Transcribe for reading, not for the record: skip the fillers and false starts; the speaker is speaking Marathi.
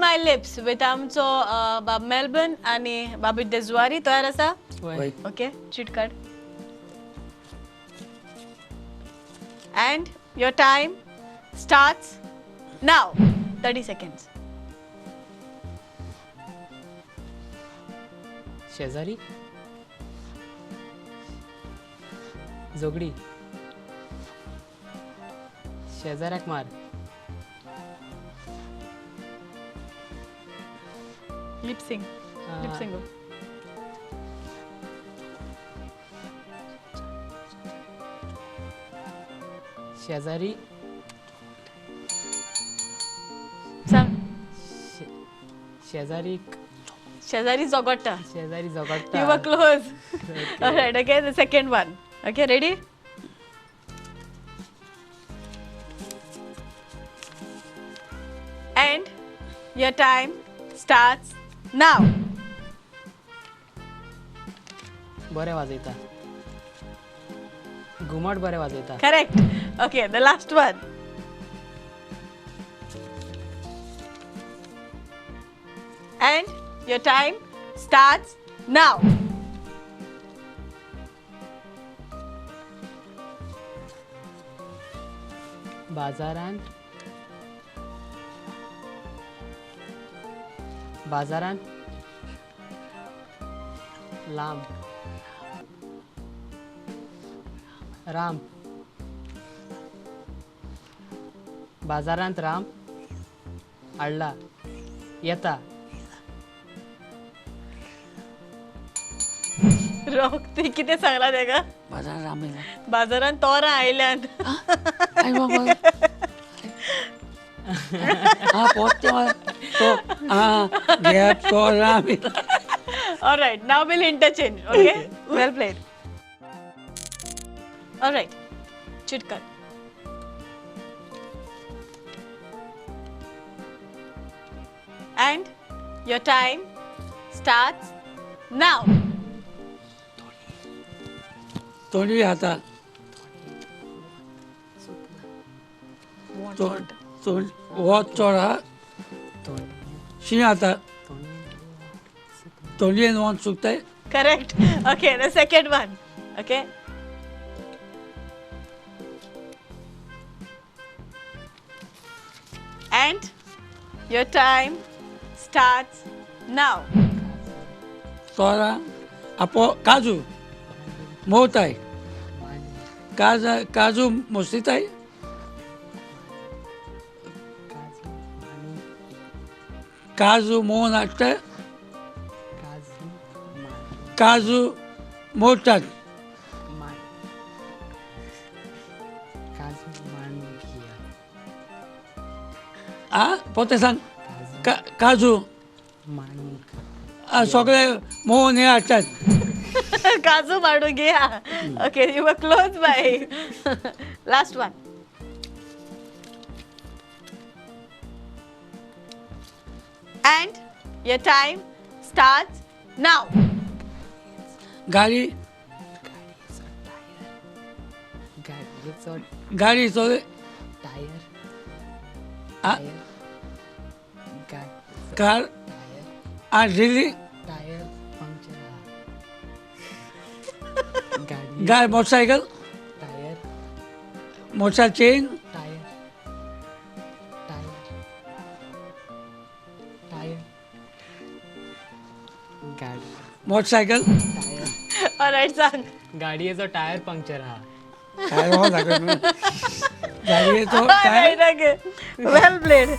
माय लिप्स विथ आमचो बाब मेलबर्न आणि बाबी देजवारी तयार आसा वय. Okay cheat card and your time starts now 30 seconds शेजारी जोगडी शेजाऱ्याक मार lip sync lip sync शेजारी सांग शेजारी शेजारी जोगोडटा शेजारी you झगडटा were close all right okay the second one okay ready and your time starts now बरें वाजयता घुमट बरें वाजयता correct okay the last one and your time starts now बाजारांत लांब राम बाजारांत राम हाडला येता रोग ती किती सांगला तेका बाजार रामेला बाजारात तोरां आयल्यात आई बाबा हा पोचते मला तो हा घ्या तो रामेला all right now we'll interchange okay well played all right chit card and your time starts now तोंडी हातात तोंड वोत चोडा शिण हातात तोंडयेन वोत सुकताय correct okay the second one okay and your time starts now तोरा आपो काजू मोवताय काजू मोसिताय काजू मोवन हाडटा काजू मोडटात आ पोते सांग काजू सगळे मोवन हे हाडटात काजू माडू घ्या okay you were close by last one and your time starts now गाडी गाडयेचो गाडी चोय टायर आ टायर कार आ ड्रिली टायर पंक्चर गाडी गाय motorcycle tyre motorcycle chain tyre tyre tyre गाडी मोटरसायकल टायर all right सांग गाडयेचो टायर पंक्चर आहा काय हो लागत गाडयेचो all right okay well played